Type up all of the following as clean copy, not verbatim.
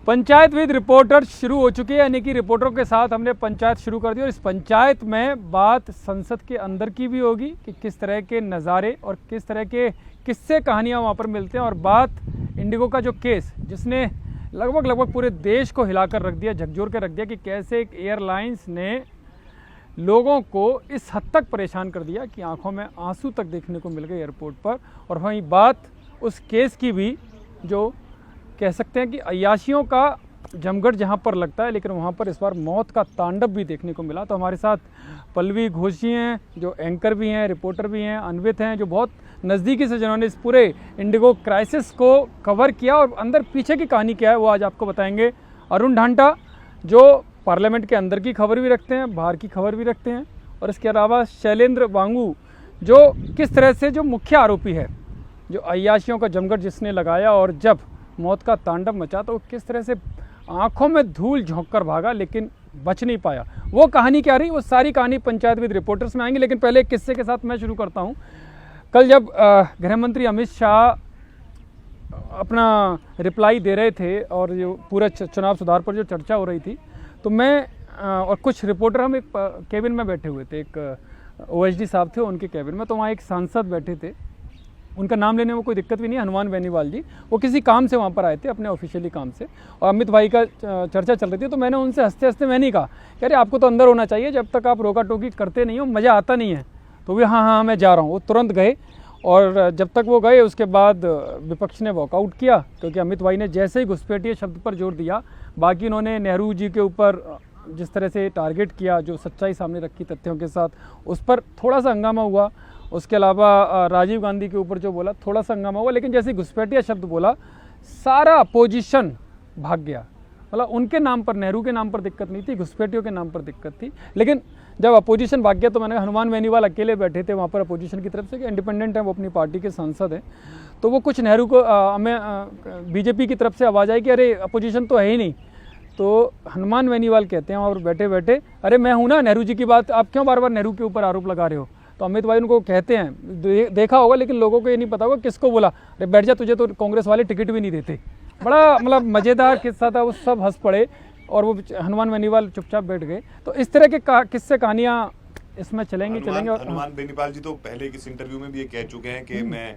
Panchayat with reporter शुरू हो चुकी है, यानी कि रिपोर्टरों के साथ हमने पंचायत शुरू कर दी और इस पंचायत में बात संसद के अंदर की भी होगी कि किस तरह के नज़ारे और किस तरह के किस्से कहानियां वहां पर मिलते हैं। और बात इंडिगो का जो केस जिसने लगभग पूरे देश को हिलाकर रख दिया, झकझोर के रख दिया कि कैसे एक एयरलाइंस ने लोगों को इस हद तक परेशान कर दिया कि आंखों में आंसू तक देखने को मिल गए एयरपोर्ट पर। और वहीं बात उस केस की भी जो कह सकते हैं कि अय्याशियों का जमघट जहां पर लगता है, लेकिन वहां पर इस बार मौत का तांडव भी देखने को मिला। तो हमारे साथ पल्लवी घोष जी हैं जो एंकर भी हैं, रिपोर्टर भी हैं, अन्वित हैं जो बहुत नज़दीकी से जिन्होंने इस पूरे इंडिगो क्राइसिस को कवर किया और अंदर पीछे की कहानी क्या है वो आज आपको बताएंगे। अरुण ढांटा जो पार्लियामेंट के अंदर की खबर भी रखते हैं, बाहर की खबर भी रखते हैं, और इसके अलावा शैलेंद्र वांगू जो किस तरह से जो मुख्य आरोपी है, जो अय्याशियों का जमघट जिसने लगाया और जब मौत का तांडव मचा तो किस तरह से आंखों में धूल झोंक कर भागा लेकिन बच नहीं पाया। वो कहानी क्या रही, वो सारी कहानी पंचायत विद रिपोर्टर्स में आएंगी। लेकिन पहले एक किस्से के साथ मैं शुरू करता हूं। कल जब गृह मंत्री अमित शाह अपना रिप्लाई दे रहे थे और जो पूरा चुनाव सुधार पर जो चर्चा हो रही थी, तो मैं और कुछ रिपोर्टर हम एक केबिन में बैठे हुए थे, एक ओएसडी साहब थे उनके केबिन में। तो वहाँ एक सांसद बैठे थे, उनका नाम लेने में कोई दिक्कत भी नहीं, हनुमान बेनीवाल जी। वो किसी काम से वहाँ पर आए थे, अपने ऑफिशियली काम से, और अमित भाई का चर्चा चल रही थी। तो मैंने उनसे हंसते हंसते मैंने ही कहा कि अरे आपको तो अंदर होना चाहिए, जब तक आप रोका टोकी करते नहीं हो मज़ा आता नहीं है। तो वे हाँ मैं जा रहा हूँ। वो तुरंत गए और जब तक वो गए उसके बाद विपक्ष ने वॉकआउट किया, क्योंकि अमित भाई ने जैसे ही घुसपैठिए शब्द पर जोर दिया, बाकी उन्होंने नेहरू जी के ऊपर जिस तरह से टारगेट किया, जो सच्चाई सामने रखी तथ्यों के साथ, उस पर थोड़ा सा हंगामा हुआ। उसके अलावा राजीव गांधी के ऊपर जो बोला थोड़ा सा हंगामा हुआ, लेकिन जैसे घुसपैठिया शब्द बोला सारा अपोजिशन भाग गया। मतलब उनके नाम पर, नेहरू के नाम पर दिक्कत नहीं थी, घुसपैठियों के नाम पर दिक्कत थी। लेकिन जब अपोजिशन भाग गया तो मैंने, हनुमान बेनीवाल अकेले बैठे थे वहाँ पर अपोजिशन की तरफ से, कि इंडिपेंडेंट हैं, वो अपनी पार्टी के सांसद हैं। तो वो कुछ नेहरू को हमें बीजेपी की तरफ से आवाज़ आई कि अरे अपोजिशन तो है ही नहीं। तो हनुमान बेनीवाल कहते हैं और बैठे बैठे, अरे मैं हूँ ना नेहरू जी की बात, आप क्यों बार बार नेहरू के ऊपर आरोप लगा रहे हो। तो अमित भाई उनको कहते हैं, देखा होगा लेकिन लोगों को ये नहीं पता होगा किसको बोला, अरे बैठ जा, तुझे तो कांग्रेस वाले टिकट भी नहीं देते। बड़ा मतलब मज़ेदार किस्सा था, वो सब हंस पड़े और वो हनुमान बेनीवाल चुपचाप बैठ गए। तो इस तरह के किस्से कहानियाँ इसमें चलेंगी। और हनुमान बेनीवाल जी तो पहले किस इंटरव्यू में भी ये कह चुके हैं कि मैं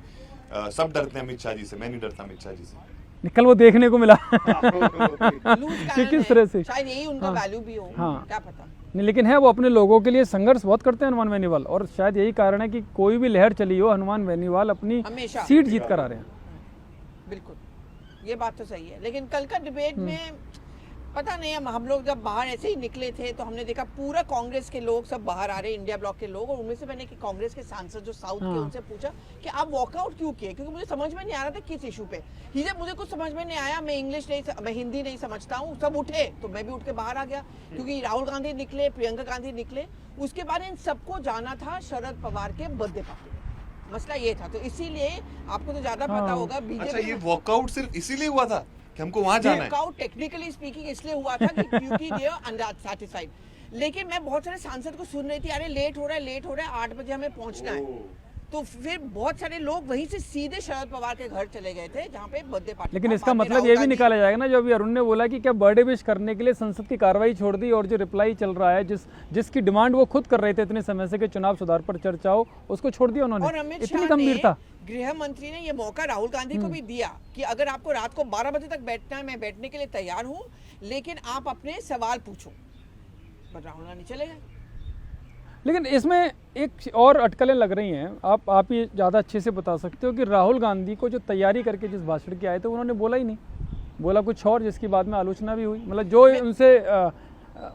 सब डरते हैं अमित शाह जी से, मैं नहीं डरता अमित शाह जी से। कल वो देखने को मिला कि किस तरह से, शायद यही उनका वैल्यू भी हो, क्या पता नहीं। लेकिन है वो अपने लोगों के लिए संघर्ष बहुत करते हैं हनुमान बेनीवाल, और शायद यही कारण है कि कोई भी लहर चली हो, हनुमान बेनीवाल अपनी सीट जीत कर आ रहे हैं। बिल्कुल, ये बात तो सही है। लेकिन कल का डिबेट में पता नहीं, हम लोग जब बाहर ऐसे ही निकले थे तो हमने देखा पूरा कांग्रेस के लोग सब बाहर आ रहे, इंडिया ब्लॉक के लोग, और उनमें से मैंने कांग्रेस के सांसद जो साउथ के, उनसे पूछा कि आप वॉकआउट क्यों किए, क्योंकि मुझे समझ में नहीं आ रहा था किस इशू पे। मुझे कुछ समझ में नहीं आया, मैं हिंदी नहीं समझता हूँ। सब उठे तो मैं भी उठ के बाहर आ गया, क्योंकि राहुल गांधी निकले, प्रियंका गांधी निकले। उसके बाद इन सबको जाना था शरद पवार के बर्थडे पार्टी, मसला ये था। तो इसीलिए आपको तो ज्यादा पता होगा, बीजेपी ये वॉकआउट सिर्फ इसीलिए हुआ था कि हमको वहां जाना है। वॉकआउट टेक्निकली स्पीकिंग इसलिए हुआ था कि क्योंकि दे आर अनसैटिस्फाइड। लेकिन मैं बहुत सारे सांसद को सुन रही थी, अरे लेट हो रहा है, 8 बजे हमें पहुंचना है। तो फिर बहुत सारे लोग वहीं से सीधे शरद पवार के घर चले गए थे जहां पे बर्थडे पार्टी। लेकिन इसका मतलब ये भी निकाला जाएगा ना, जो अभी अरुण ने बोला कि क्या बर्थडे विश करने के लिए संसद की कार्रवाई छोड़ दी, और जो रिप्लाई चल रहा है, जिसकी डिमांड वो खुद कर रहे थे इतने समय से कि चुनाव सुधार पर चर्चा हो, उसको छोड़ दिया उन्होंने। इतनी गंभीरता गृह मंत्री ने ये मौका राहुल गांधी को भी दिया कि अगर आपको रात को 12 बजे तक बैठना है, मैं बैठने के लिए तैयार हूँ, लेकिन आप अपने सवाल पूछो। बट राहुल गांधी चले गए। लेकिन इसमें एक और अटकलें लग रही हैं, आप ये ज़्यादा अच्छे से बता सकते हो कि राहुल गांधी को जो तैयारी करके जिस भाषण के आए थे उन्होंने बोला ही नहीं, बोला कुछ और, जिसकी बाद में आलोचना भी हुई। मतलब जो उनसे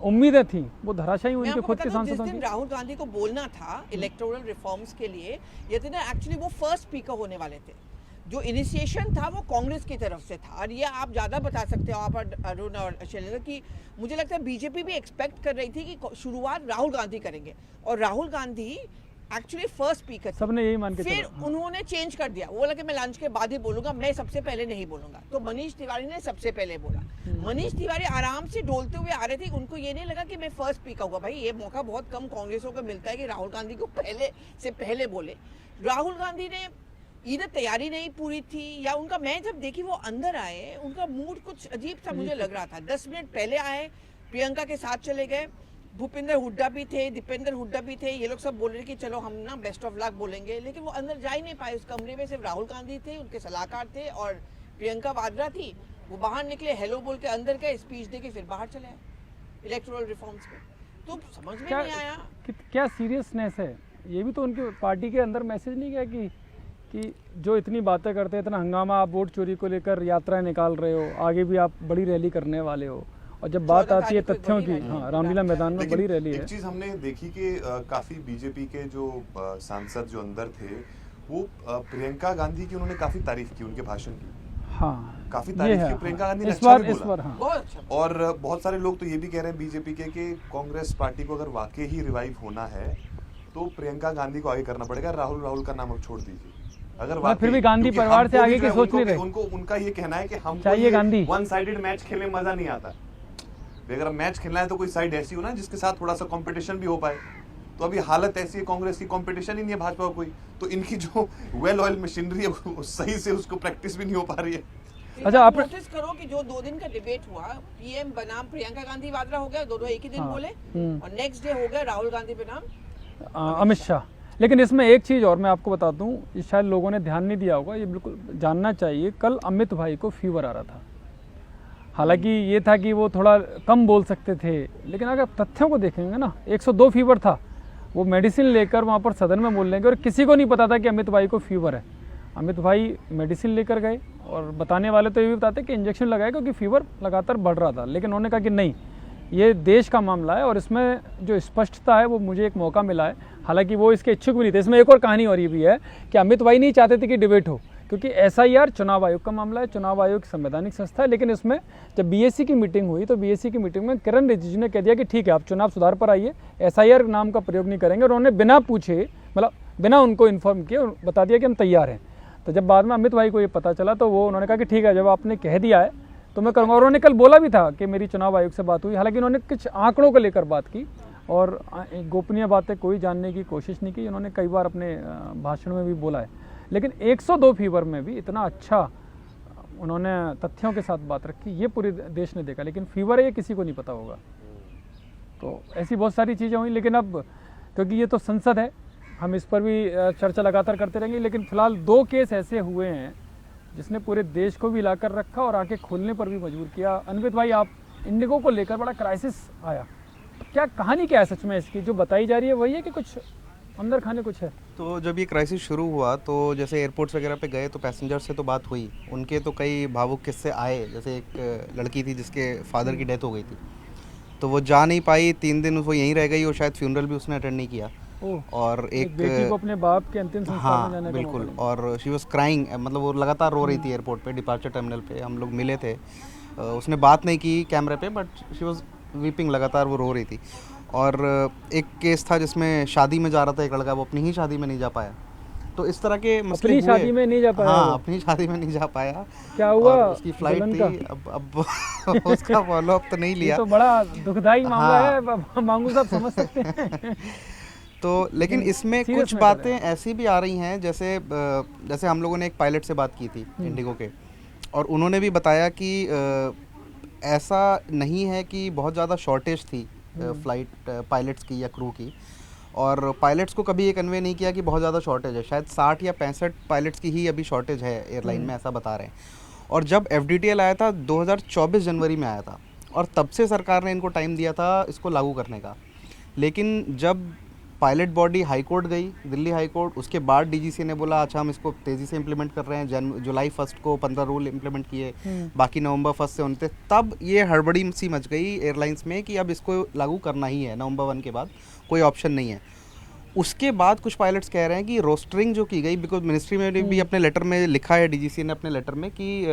उम्मीदें थी वो धराशायी हुई उनके खुद के सांसदों की। राहुल गांधी को बोलना था इलेक्टोरल रिफॉर्म्स के लिए, ये थे ना, एक्चुअली वो फर्स्ट स्पीकर होने वाले थे। जो इनिशिएशन था वो कांग्रेस की तरफ से था, और ये आप ज़्यादा बता सकते हो, आप अरुण और शैलेंद्र, की मुझे लगता है बीजेपी भी एक्सपेक्ट कर रही थी कि शुरुआत राहुल गांधी करेंगे, और Rahul Gandhi actually first speaker सबने यही मान के फिर उन्होंने चेंज कर दिया, वो बोला कि मैं लंच के बाद ही बोलूंगा, मैं सबसे पहले नहीं बोलूंगा। तो मनीष तिवारी ने सबसे पहले बोला। मनीष तिवारी आराम से डोलते हुए आ रहे थे, उनको ये नहीं लगा कि मैं फर्स्ट स्पीकर होगा। भाई ये मौका बहुत कम कांग्रेसों को मिलता है कि राहुल गांधी को पहले से पहले बोले। राहुल गांधी ने इधर तैयारी नहीं पूरी थी या उनका, मैं जब देखी वो अंदर आए उनका मूड कुछ अजीब सा मुझे लग रहा था। 10 मिनट पहले आए, प्रियंका के साथ चले गए, भूपिंदर हुड्डा भी थे, दीपेंद्र हुड्डा भी थे, ये लोग सब बोल रहे कि चलो हम ना बेस्ट ऑफ लक बोलेंगे, लेकिन वो अंदर जा ही नहीं पाए। उस कमरे में सिर्फ राहुल गांधी थे, उनके सलाहकार थे और प्रियंका वाड्रा थी। वो बाहर निकले, हेलो बोल के अंदर गए, स्पीच दे के फिर बाहर चले आए इलेक्टोरल रिफॉर्म्स पे। तो समझ में नहीं आया क्या सीरियसनेस है। ये भी तो उनकी पार्टी के अंदर मैसेज नहीं गया कि जो इतनी बातें करते हैं, इतना हंगामा, आप वोट चोरी को लेकर यात्राएं निकाल रहे हो, आगे भी आप बड़ी रैली करने वाले हो, और जब बात आती है तथ्यों की, हाँ, रामलीला मैदान में बड़ी रैली है। एक चीज हमने देखी कि काफी बीजेपी के जो सांसद जो अंदर थे वो प्रियंका गांधी की उन्होंने काफी तारीफ की, उनके भाषण की। हाँ, काफी तारीफ की प्रियंका गांधी ने, इस अच्छा बार भी बोला। हाँ। बहुत अच्छा। और बहुत सारे लोग तो ये भी कह रहे हैं बीजेपी के कि कांग्रेस पार्टी को अगर वाकई ही रिवाइव होना है तो प्रियंका गांधी को आगे करना पड़ेगा, राहुल का नाम अब छोड़ दीजिए। अगर फिर भी गांधी परिवार से आगे की सोच नहीं रहे। उनको उनका ये कहना है कि हम चाहिए गांधी। वन साइडेड मैच खेलने में मजा नहीं आता। अगर मैच खेलना है तो कोई साइड ऐसी हो ना जिसके साथ थोड़ा सा कंपटीशन भी हो पाए। तो अभी हालत ऐसी है कांग्रेस की, कंपटीशन ही नहीं है भाजपा कोई, तो इनकी जो वेल ऑयल मशीनरी है वो सही से उसको प्रैक्टिस भी नहीं हो पा रही है। अच्छा, आप नोटिस करो कि जो 2 दिन का डिबेट हुआ, पीएम बनाम प्रियंका गांधी वाड्रा हो गया, दोनों एक ही दिन बोले, और नेक्स्ट डे हो गया राहुल गांधी बनाम अमित शाह। लेकिन इसमें एक चीज़ और मैं आपको बता दूं, ये शायद लोगों ने ध्यान नहीं दिया होगा, ये बिल्कुल जानना चाहिए। कल अमित भाई को फीवर आ रहा था, हालांकि ये था कि वो थोड़ा कम बोल सकते थे, लेकिन अगर तथ्यों को देखेंगे ना, 102 फीवर था। वो मेडिसिन लेकर वहाँ पर सदन में बोल लेंगे, और किसी को नहीं पता था कि अमित भाई को फीवर है। अमित भाई मेडिसिन लेकर गए, और बताने वाले तो ये भी बताते कि इंजेक्शन लगाए क्योंकि फीवर लगातार बढ़ रहा था, लेकिन उन्होंने कहा कि नहीं, ये देश का मामला है और इसमें जो स्पष्टता है वो मुझे एक मौका मिला है। हालांकि वो इसके इच्छुक भी नहीं थे। इसमें एक और कहानी और ये भी है कि अमित भाई नहीं चाहते थे कि डिबेट हो, क्योंकि एसआईआर चुनाव आयोग का मामला है, चुनाव आयोग संवैधानिक संस्था है। लेकिन इसमें जब बीएससी की मीटिंग हुई तो बीएससी की मीटिंग में किरण रिजिजू ने कह दिया कि ठीक है, आप चुनाव सुधार पर आइए, एसआईआर नाम का प्रयोग नहीं करेंगे, और उन्होंने बिना पूछे, मतलब बिना उनको इन्फॉर्म किए बता दिया कि हम तैयार हैं। तो जब बाद में अमित भाई को ये पता चला तो वो उन्होंने कहा कि ठीक है, जब आपने कह दिया है तो मैं करूँगा। और उन्होंने कल बोला भी था कि मेरी चुनाव आयोग से बात हुई, हालांकि उन्होंने कुछ आंकड़ों को लेकर बात की और गोपनीय बातें कोई जानने की कोशिश नहीं की। उन्होंने कई बार अपने भाषण में भी बोला है, लेकिन 102 फीवर में भी इतना अच्छा उन्होंने तथ्यों के साथ बात रखी, ये पूरे देश ने देखा। लेकिन फीवर है ये किसी को नहीं पता होगा। तो ऐसी बहुत सारी चीज़ें हुई, लेकिन अब क्योंकि ये तो संसद है, हम इस पर भी चर्चा लगातार करते रहेंगे। लेकिन फिलहाल 2 केस ऐसे हुए हैं जिसने पूरे देश को भी लाकर रखा और आंखें खोलने पर भी मजबूर किया। अनवित भाई, आप इंडिगो को लेकर बड़ा क्राइसिस आया, क्या कहानी क्या है सच में इसकी? जो बताई जा रही है वही है कि कुछ अंदर खाने कुछ है? तो जब ये क्राइसिस शुरू हुआ तो जैसे एयरपोर्ट्स वगैरह पे गए तो पैसेंजर से तो बात हुई, उनके तो कई भावुक किस्से आए। जैसे एक लड़की थी जिसके फादर की डेथ हो गई थी, तो वो जा नहीं पाई, 3 दिन वो यहीं रह गई और शायद फ्यूनरल भी उसने अटेंड नहीं किया। और एक बेटी को अपने बाप के अंतिम संस्कार में जाने का बिल्कुल, मौका और शी वाज क्राइंग, मतलब वो लगातार रो रही थी एयरपोर्ट पे, डिपार्चर टर्मिनल पे हम लोग मिले थे। उसने बात नहीं की कैमरे पे, बट शी वाज वीपिंग, लगातार वो रो रही थी। और एक केस था जिसमें शादी में जा रहा था एक लड़का, वो अपनी ही शादी में नहीं जा पाया। तो इस तरह के मसले अपनी शादी में नहीं जा पाया? हाँ, अपनी शादी में नहीं जा पाया। क्या हुआ? उसकी फ्लाइट थी, अब उसका फॉलो अप तो नहीं लिया। तो बड़ा दुखदायी मामला है, मांगू साहब समझ सकते हैं। तो लेकिन इसमें कुछ बातें ऐसी भी आ रही हैं, जैसे हम लोगों ने एक पायलट से बात की थी इंडिगो के, और उन्होंने भी बताया कि ऐसा नहीं है कि बहुत ज़्यादा शॉर्टेज थी फ्लाइट पायलट्स की या क्रू की, और पायलट्स को कभी ये कन्वे नहीं किया कि बहुत ज़्यादा शॉर्टेज है। शायद 60 या 65 पायलट्स की ही अभी शॉर्टेज है एयरलाइन में, ऐसा बता रहे हैं। और जब FDTL आया था 2024 जनवरी में आया था, और तब से सरकार ने इनको टाइम दिया था इसको लागू करने का। लेकिन जब पायलट बॉडी हाई कोर्ट गई, दिल्ली हाई कोर्ट, उसके बाद DGCA ने बोला अच्छा हम इसको तेज़ी से इम्प्लीमेंट कर रहे हैं, जुलाई 1 को 15 रूल इम्प्लीमेंट किए, बाकी नवंबर 1 से 29, तब ये हड़बड़ी सी मच गई एयरलाइंस में कि अब इसको लागू करना ही है, नवंबर 1 के बाद कोई ऑप्शन नहीं है। उसके बाद कुछ पायलट्स कह रहे हैं कि रोस्टरिंग जो की गई, बिकॉज मिनिस्ट्री में भी अपने लेटर में लिखा है, DGCA ने अपने लेटर में, कि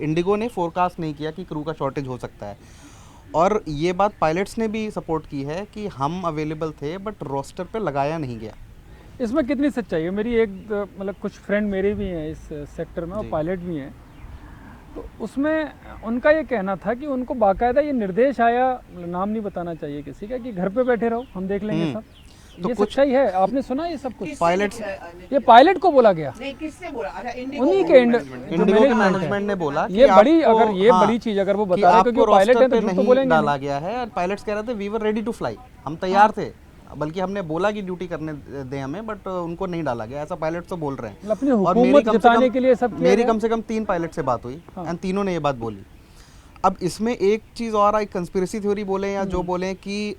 इंडिगो ने फोरकास्ट नहीं किया कि क्रू का शॉर्टेज हो सकता है। और ये बात पायलट्स ने भी सपोर्ट की है कि हम अवेलेबल थे, बट रोस्टर पे लगाया नहीं गया। इसमें कितनी सच्चाई है? मेरी एक मतलब कुछ फ्रेंड मेरे भी हैं इस सेक्टर में और पायलट भी हैं, तो उसमें उनका ये कहना था कि उनको बाकायदा ये निर्देश आया, नाम नहीं बताना चाहिए किसी का, कि घर पे बैठे रहो, हम देख लेंगे सब। तो ये कुछ सच्चाई है, आपने सुना ये सब कुछ? किसने पायलट्स बोला है? ये पायलट को बोला गया, नहीं, किसने बोला? अच्छा, इंडिगो उन्हीं के इंडिगो के मैनेजमेंट ने बोला ये कि बड़ी, आपको- अगर ये हाँ, बड़ी चीज अगर वो कि बता रहे हैं, क्योंकि आपको वो पायलट है रोस्टर तो पे झूठ तो नहीं बोलेंगे डाला गया है, और पायलट्स कह रहे थे we were ready to fly, हम तैयार थे, बल्कि हमने बोला कि ड्यूटी करने दें हमें, बट उनको नहीं डाला गया, ऐसा पायलट तो बोल रहे हैं। अपनी और मेरी हुकूमत कम से जताने कम- के लिए सब किया मेरी गया। कम से कम 3 पायलट से बात हुई एंड तीनों ने ये बात बोली। अब इसमें एक चीज़ और आई, कंस्पिरेसी थ्योरी बोले या जो बोले, कि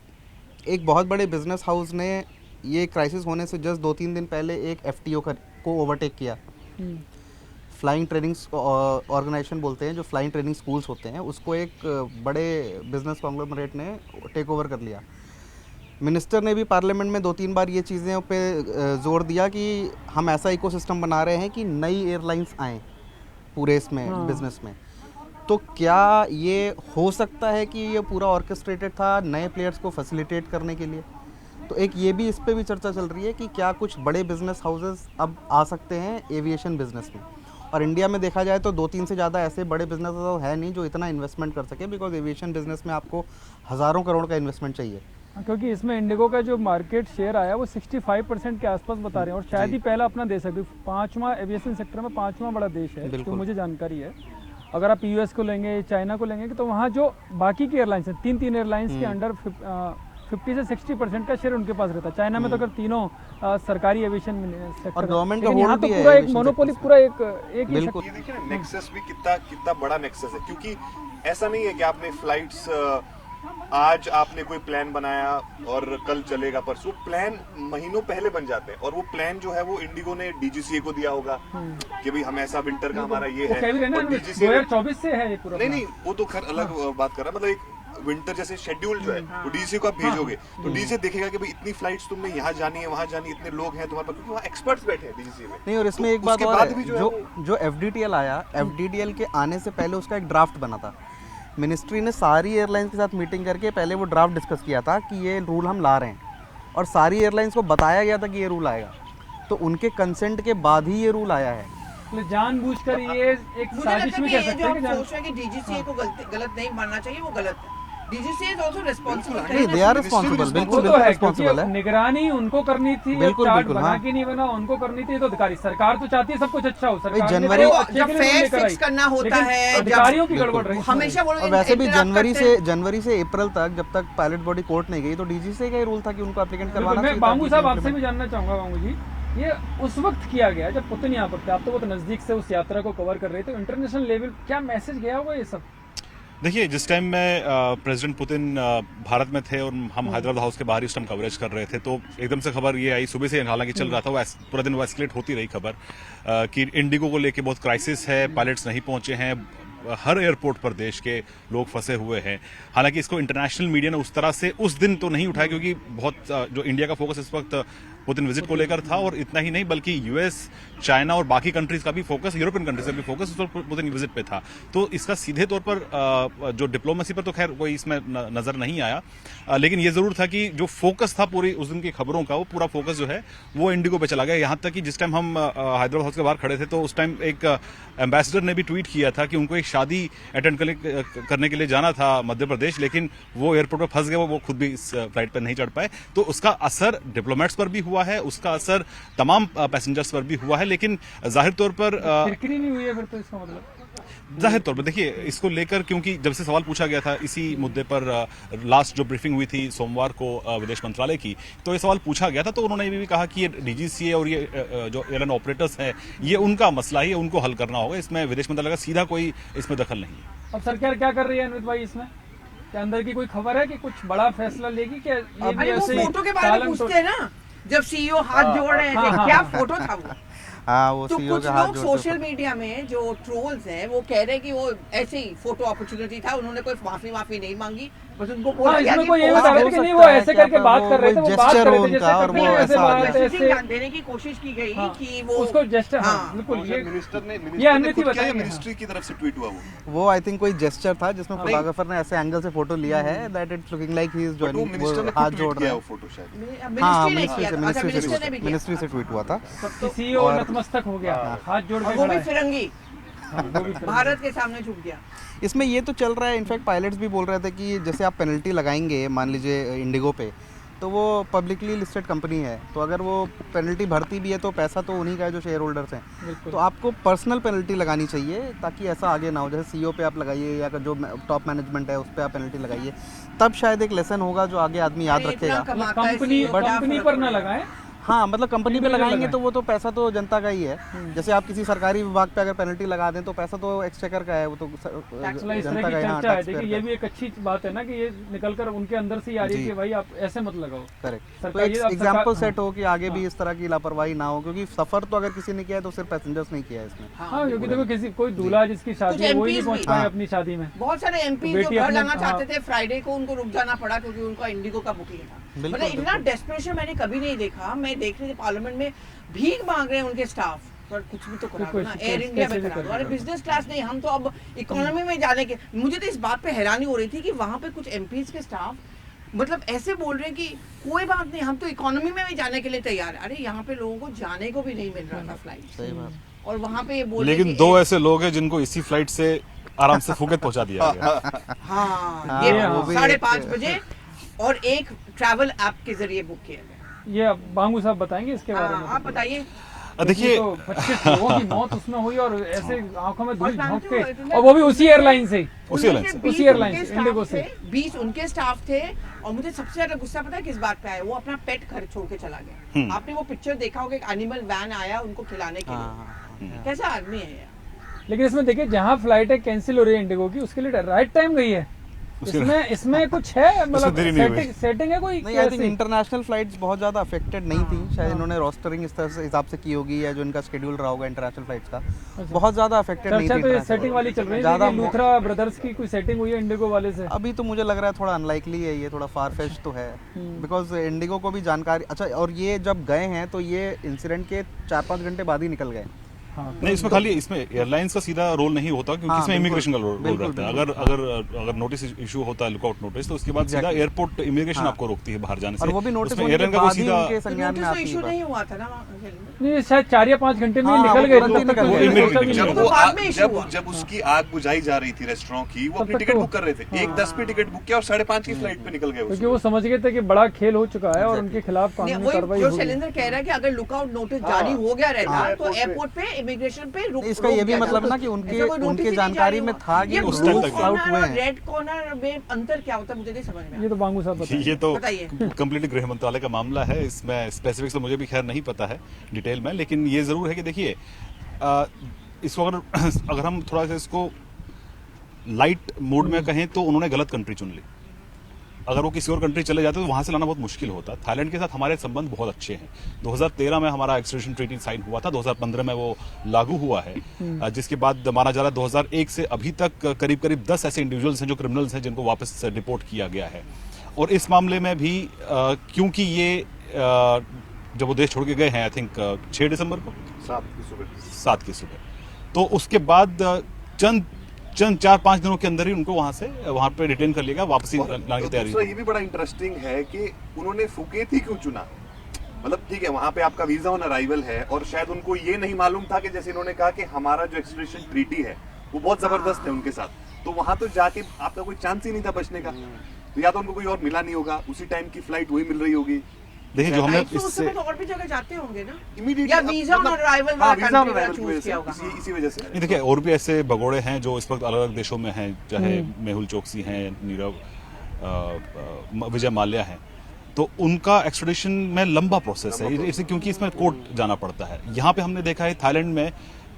एक बहुत बड़े बिजनेस हाउस ने ये क्राइसिस होने से जस्ट 2-3 दिन पहले एक एफटीओ को ओवरटेक किया। फ्लाइंग ट्रेनिंग ऑर्गेनाइजेशन बोलते हैं, जो फ्लाइंग ट्रेनिंग स्कूल्स होते हैं, उसको एक बड़े बिजनेस कॉन्ग्लोमरेट ने टेक ओवर कर लिया। मिनिस्टर ने भी पार्लियामेंट में 2-3 बार ये चीज़ें पे जोर दिया कि हम ऐसा इकोसिस्टम बना रहे हैं कि नई एयरलाइंस आएँ पूरे इसमें बिजनेस में। तो क्या ये हो सकता है कि ये पूरा ऑर्केस्ट्रेटेड था नए प्लेयर्स को फैसिलिटेट करने के लिए? तो एक ये भी, इस पे भी चर्चा चल रही है कि क्या कुछ बड़े बिजनेस हाउसेस अब आ सकते हैं एविएशन बिजनेस में। और इंडिया में देखा जाए तो 2-3 से ज़्यादा ऐसे बड़े बिजनेस है नहीं जो इतना इन्वेस्टमेंट कर सके, बिकॉज एविएशन बिजनेस में आपको हज़ारों करोड़ का इन्वेस्टमेंट चाहिए। क्योंकि इसमें इंडिगो का जो मार्केट शेयर आया वो 65% के आसपास बता रहे हैं, और शायद ही पहला अपना देश है, क्योंकि 5वां एविएशन सेक्टर में 5वां बड़ा देश है, जो मुझे जानकारी है। अगर आप यूएस को लेंगे, चाइना को लेंगे, तो वहाँ जो बाकी की एयरलाइंस हैं, 3 एयरलाइंस के अंडर 50 से 60% का शेयर उनके पास रहता है। चाइना में तो अगर तीनों सरकारी एविएशन सेक्टर, और गवर्नमेंट का लेकिन यहाँ होल्ड तो भी है पूरा एक aviation मोनोपोली, sector पूरा एक ही बिल्कुल। ये देखिए ना, नेक्सस भी कितना बड़ा नेक्सस है, क्योंकि ऐसा नहीं है कि आपने फ्लाइट्स आज आपने कोई प्लान बनाया और कल चलेगा परसों, प्लान महीनों पहले बन जाते हैं। और वो प्लान जो है वो इंडिगो ने डीजीसीए को दिया होगा कि भाई हम ऐसा विंटर का हमारा ये वो कह भी रहे है, हैं और ना, डीजीसीए 2024 से है ये पूरा। नहीं, वो तो खैर अलग बात कर रहा है, मतलब एक विंटर जैसे शेड्यूल जो है वो डीजीसीए को आप भेजोगे तो डीजीसीए देखेगा कि भाई इतनी फ्लाइट्स तुमने यहाँ जानी है, वहाँ जानी, इतने लोग हैं तुम्हारे पास, क्योंकि वहाँ एक्सपर्ट्स बैठे हैं डीजीसीए में। नहीं, और इसमें तो एक बात उसके और बाद है, भी जो है जो एफडीटीएल आया, एफडीटीएल के आने से पहले उसका एक ड्राफ्ट बना था। मिनिस्ट्री ने सारी एयरलाइंस के साथ मीटिंग करके पहले वो ड्राफ्ट डिस्कस किया था कि ये रूल हम ला रहे हैं, और सारी एयरलाइंस को बताया गया था कि ये रूल आएगा, तो उनके कंसेंट के बाद ही ये रूल आया है। मतलब जानबूझकर ये एक मुझे साजिश लगता भी है कह कि ये सकते जो हैं हम कि सोच रहे हैं कि डीजीसीए को गलत नहीं मानना चाहिए, वो गलत है। DGCA is also responsible. नहीं, दे आर रिस्पांसिबल, बिल्कुल वो तो बिल्कुल है, रिस्पांसिबल क्योंकि है। निगरानी उनको करनी थी, बिल्कुल, चार्ट बिल्कुल, बना हाँ। के नहीं बना, उनको करनी थी, तो अधिकारी, सरकार तो चाहती है सब कुछ अच्छा हो, सरकार ने जनवरी- तो जब अच्छे के लिए फेयर लेकर फिक्स आई, करना होता लेकिन है, जब- अधिकारियों की गड़बड़ रही हमेशा वो लोग और वैसे भी interrupt करते हैं। जनवरी से अप्रैल तक, जब तक पायलट बॉडी कोर्ट नहीं गई, तो डीजीसीए का ही रूल था कि उनको एप्लीकेंट करवाना मैं चाहिए था। बांगू साहब आपसे भी जानना चाहूंगा, बांगू जी, ये उस वक्त किया गया जब पुतिन यहाँ पर थे, आप तो बहुत नजदीक से उस यात्रा को कवर कर रहे थे, इंटरनेशनल लेवल क्या मैसेज गया होगा ये सब? देखिए, जिस टाइम में प्रेसिडेंट पुतिन भारत में थे और हम हैदराबाद हाउस के बाहर ही उस टाइम कवरेज कर रहे थे, तो एकदम से खबर ये आई, सुबह से हालांकि चल रहा था, वो पूरा दिन वो एस्केलेट होती रही खबर कि इंडिगो को लेके बहुत क्राइसिस है, पायलट्स नहीं पहुंचे हैं, हर एयरपोर्ट पर देश के लोग फंसे हुए हैं। हालांकि इसको इंटरनेशनल मीडिया ने उस तरह से उस दिन तो नहीं उठाया, क्योंकि बहुत जो इंडिया का फोकस इस वक्त पुतिन विजिट को लेकर था, और इतना ही नहीं बल्कि यूएस, चाइना और बाकी कंट्रीज का भी फोकस, यूरोपियन कंट्रीज का भी फोकस उस वक्त पुतिन विजिट पे था। तो इसका सीधे तौर पर जो डिप्लोमेसी पर तो खैर कोई इसमें नजर नहीं आया, लेकिन ये जरूर था कि जो फोकस था पूरी उस दिन की खबरों का, वो पूरा फोकस जो है वो इंडिगो पे चला गया। यहाँ तक कि जिस टाइम हम हैदराबाद हाउस के बाहर खड़े थे, तो उस टाइम एक एम्बेसडर ने भी ट्वीट किया था कि उनको एक शादी अटेंड करने के लिए जाना था मध्य प्रदेश, लेकिन वो एयरपोर्ट पर फंस गए, वो खुद भी इस फ्लाइट पर नहीं चढ़ पाए। तो उसका असर डिप्लोमेट्स पर भी हुआ है, उसका असर तमाम पैसेंजर्स पर भी हुआ है, लेकिन जाहिर तौर पर फिक्री नहीं हुई है फिर तो इसका मतलब? जाहिर तौर पर देखिए, इसको लेकर क्योंकि जब से सवाल पूछा गया था इसी मुद्दे पर, लास्ट जो ब्रीफिंग हुई थी सोमवार को विदेश मंत्रालय की, तो ये सवाल पूछा गया था, तो उन्होंने ये भी कहा कि ये डीजीसीए और ये जो एयरलाइन ऑपरेटर्स हैं, ये उनका मसला है, उनको हल करना होगा, इसमें विदेश मंत्रालय का सीधा कोई इसमें दखल नहीं है। अब सरकार क्या कर रही है अनिरुद्ध भाई इसमें? क्या अंदर की कोई खबर है कि कुछ बड़ा फैसला लेगी? क्या ये भी अरे वो ऐसे ही फोटो के बारे में टालम पूछते हैं ना, जब सीईओ हाथ जोड़ रहे थे, क्या फोटो था वो? हाँ, वो तो सीईओ कुछ के हाथ लोग जोड़ते सोशल मीडिया में जो ट्रोल्स हैं वो कह रहे हैं कि वो ऐसे ही फोटो अपॉर्चुनिटी था, उन्होंने कोई माफी नहीं मांगी, बस उनको बोला हाँ, गया इसमें कि कोई ये फोटो- बता रहे थे कि नहीं, वो ऐसे करके बात कर रहे थे, वो बात कर रहे थे जैसे और करते वो हैं, ऐसे ऐसा हो बात गया। ऐसे मैसेजिंग देने की कोशिश की गई हाँ, कि वो उसको जस्ट हाँ, हाँ, बिल्कुल ये मिनिस्टर ने अनमिति खुद क्या बताएंगे, मिनिस्ट्री की तरफ से ट्वीट हुआ वो आई थिंक कोई जेस्चर था जिसमें फोटोग्राफर ने ऐसे एंगल से फोटो लिया है, that it's looking like he is वो जॉइनिंग, मिनिस्टर ने हाथ खुद जोड़ ट्वीट रहे किया हैं। वो फोटो शायद। हाँ, मिनिस्ट्री ने किया था, अच्छा मिनिस्टर ने भी किया, मिनिस्ट्री से ट्वीट हुआ था। सीईओ और- नतमस्तक हो गया, हाथ जोड़ के और वो खड़ा भी है। फिरंगी हाँ, वो भी फिर- भारत के सामने झुक गया। इसमें ये तो चल रहा है, इनफैक्ट पायलट्स भी बोल रहे थे कि जैसे आप पेनल्टी लगाएंगे मान लीजिए इंडिगो पे, तो वो पब्लिकली लिस्टेड कंपनी है, तो अगर वो पेनल्टी भरती भी है तो पैसा तो उन्हीं का है जो शेयर होल्डर्स हैं। बिल्कुल। तो आपको पर्सनल पेनल्टी लगानी चाहिए ताकि ऐसा आगे ना हो। जैसे सीईओ पे आप लगाइए या जो टॉप मैनेजमेंट है उस पर आप पेनल्टी लगाइए, तब शायद एक लेसन होगा जो आगे आदमी याद अरे इतना रखेगा। कमाता है कंपनी CEO, क्या कंपनी फर्क पर ना पड़ेगा? लगाएं। हाँ, मतलब कंपनी पे इंडिविजुअल लगाएंगे लगाएं। तो वो तो पैसा तो जनता का ही है। जैसे आप किसी सरकारी विभाग पे अगर पेनल्टी लगा दें तो पैसा तो एक्सचेकर का है, वो तो मतलब इस तरह जनता की का है। हाँ, चर्चा है। taxpayer देखिए का ये भी एक अच्छी बात है ना कि ये निकलकर उनके अंदर से ही आ रही है जी। कि भाई आप ऐसे मत लगाओ। करेक्ट। तो सरकार- एक ये अब एग्जाम्पल सरकार- सेट हो कि आगे भी इस तरह की लापरवाही ना हो, क्योंकि सफर तो अगर किसी ने किया है तो सिर्फ पैसेंजर्स नहीं किया है इसमें। हाँ, क्योंकि देखो किसी कोई दूल्हा जिसकी शादी है वो ही नहीं MPs पहुंच भी। पाए हाँ। अपनी शादी में। बहुत सारे एमपी जो बेटी घर अपने- लाना चाहते हाँ। थे फ्राइडे को, उनको रुक जाना पड़ा क्योंकि उनका इंडिगो का बुकिंग था। बिल्कुल, मतलब इतना डेस्परेशन मैंने कभी नहीं देखा। मैं देख रही थी पार्लियामेंट में भीख मांग रहे हैं उनके स्टाफ, पर कुछ भी तो करा दो कुछ- ना, कुछ- एयर इंडिया कैसे में भी करा दो। कर अरे दो। बिजनेस क्लास नहीं, हम तो अब इकोनॉमी में जाने के। मुझे तो इस बात पे हैरानी हो रही थी कि वहां पे कुछ एमपीज के स्टाफ मतलब ऐसे बोल रहे हैं कि कोई बात नहीं, हम तो इकोनॉमी में भी जाने के लिए तैयार है। अरे यहाँ पे लोगों को जाने को भी नहीं मिल रहा था फ्लाइट, सही बात। और वहां पे ये बोल रहे लेकिन कि दो ऐसे लोग हैं जिनको इसी फ्लाइट से आराम से फुकेत पहुंचा दिया गया। हाँ, ये हाँ, वो भी 5:30 एक- बजे और एक ट्रैवल ऐप के जरिए बुक किया गया। ये अब बांगू साहब बताएंगे इसके बारे में। हाँ, आप बताइए। देखिए तो 25 लोगों की मौत उसमें हुई और ऐसे आंखों में धूल और झोंक जानते हो, के, इतना- और वो भी उसी एयरलाइन से। उसी एयरलाइन से। उसी एयरलाइन से, इंडिगो से। 20 उनके स्टाफ थे। और मुझे सबसे ज्यादा गुस्सा पता है किस बात पे आया? वो अपना पेट घर छोड़ के चला गया। आपने वो पिक्चर देखा होगा, एक एनिमल वैन आया उनको खिलाने के लिए। कैसा आदमी है यार? लेकिन इसमें देखिए जहाँ फ्लाइटें कैंसिल हो रही है इंडिगो की, उसके लिए राइट टाइम गई है। उसके- इसमें कुछ है, मतलब देरी नहीं हुई। सेटिंग है कोई नहीं, आई थिंक कैसी? इंटरनेशनल फ्लाइट्स बहुत ज़्यादा अफेक्टेड नहीं थी। शायद इन्होंने रोस्टरिंग इस तरह से हिसाब से की होगी, या जो इनका शेड्यूल रहा होगा इंटरनेशनल फ्लाइट्स का, बहुत ज़्यादा अफेक्टेड नहीं चर्चा थी तो ये international सेटिंग वाली चल रही है ज़्यादा कि लूथरा ब्रदर्स की कोई सेटिंग हुई है इंडिगो वाले से। अभी तो मुझे लग रहा है थोड़ा अनलाइकली है, ये थोड़ा फारफेच तो है, बिकॉज इंडिगो को भी जानकारी। अच्छा, और ये जब गए हैं तो ये इंसिडेंट के 4-5 घंटे बाद ही निकल गए। हाँ, नहीं, इसमें खाली इसमें एयरलाइंस का सीधा रोल नहीं होता, क्योंकि हाँ, इसमें बिल्कुल, इमिग्रेशन का रोल बिल्कुल, रहता है। अगर नोटिस इशू होता है, लुकआउट नोटिस, तो उसके बाद सीधा Exactly. एयरपोर्ट इमिग्रेशन हाँ। आपको रोकती है बाहर जाने से। और वो भी नोटिस उसमें होने के एयरलाइन का कोई बाद ही सीधा उनके तो संज्ञान में नोटिस तो आती इशू है नहीं बात। हुआ था ना वहाँ? नहीं शायद 4 या 5 घंटे में हाँ, निकल वो गए तुरंत ही तब तक निकल तो गए। उन्हें सोचा भी इमीडिएटली नहीं। वो बाद में issue हुआ। जब उसकी आग बुझाई जा रही थी रेस्टोरेंट की, वो तब अपनी तक टिकट तो- बुक कर रहे थे। 1:10 पे टिकट बुक किया और 5:30 की फ्लाइट पे निकल गए क्योंकि वो समझ गए थे कि बड़ा खेल हो चुका है और उनके खिलाफ नहीं, कानूनी वही कार्रवाई जो होगी। शैलेंद्र कह रहा है कि अगर लुकआउट नोटिस जारी हो गया रहता तो एयरपोर्ट पे इमिग्रेशन पे रुक इसका ये भी दिया मतलब जाता। ना कि उनके- ऐसा कोई notice उनके ही नहीं जानकारी जारी में हुआ। था कि ये उस blue टाइम तक corner हुए और हैं। रेड कॉर्नर में अंतर क्या होता है मुझे नहीं समझ में ये तो बांगू साहब बताएंगे। ये तो बताइए। कम्प्लीटली गृह मंत्रालय का मामला है। इसमें स्पेसिफिक्स तो मुझे भी खैर नहीं पता है डिटेल में, लेकिन ये जरूर है कि देखिए इसको अगर हम थोड़ा सा इसको लाइट मोड में कहें तो उन्होंने गलत कंट्री चुन ली। अगर वो किसी और कंट्री चले जाते तो वहां से लाना बहुत मुश्किल होता। थाईलैंड के साथ हमारे संबंध बहुत अच्छे हैं। 2013 में हमारा एक्सट्रेडिशन ट्रीटी साइन हुआ था, 2015 में वो लागू हुआ है, जिसके बाद माना जा रहा है 2001 से अभी तक करीब करीब 10 ऐसे इंडिविजुअल्स हैं जो क्रिमिनल्स हैं जिनको वापस डिपोर्ट किया गया है। और इस मामले में भी क्योंकि ये जब वो देश छोड़ के गए हैं, आई थिंक 6 दिसंबर को 7 की सुबह, तो उसके बाद चंद 4-5 दिनों के अंदर ही उनको वहां पे डिटेन कर लिया गया, वापसी लाने की तैयारी। दूसरा ये भी बड़ा इंटरेस्टिंग है कि उन्होंने फुकेत ही क्यों चुना। मतलब ठीक है, वहां पे आपका वीजा ऑन अराइवल है और शायद उनको ये नहीं मालूम था कि जैसे इन्होंने कहा कि हमारा जो एक्सट्रेडिशन ट्रीटी है वो बहुत जबरदस्त है उनके साथ, तो वहां तो जाके आपका कोई चांस ही नहीं था बचने का। तो या तो उनको कोई और मिला नहीं होगा, उसी टाइम की फ्लाइट वही मिल रही होगी। देखिए जो हमने तो उस इससे समय तो और भी जगह जाते होंगे ना, Immediately या अब वीजा ऑन मतलब- अराइवल हाँ, वाला वीजा ऑन country वाला अराइवल की choose वजह किया से, होगा। इसी वजह से। नहीं, देखिए और भी ऐसे भगोड़े हैं जो इस वक्त अलग अलग देशों में हैं, चाहे मेहुल चोकसी हैं, नीरव विजय माल्या हैं, तो उनका एक्सट्रेडिशन में लंबा प्रोसेस है इसे, क्योंकि इसमें कोर्ट जाना पड़ता है। यहाँ पे हमने देखा है थाईलैंड में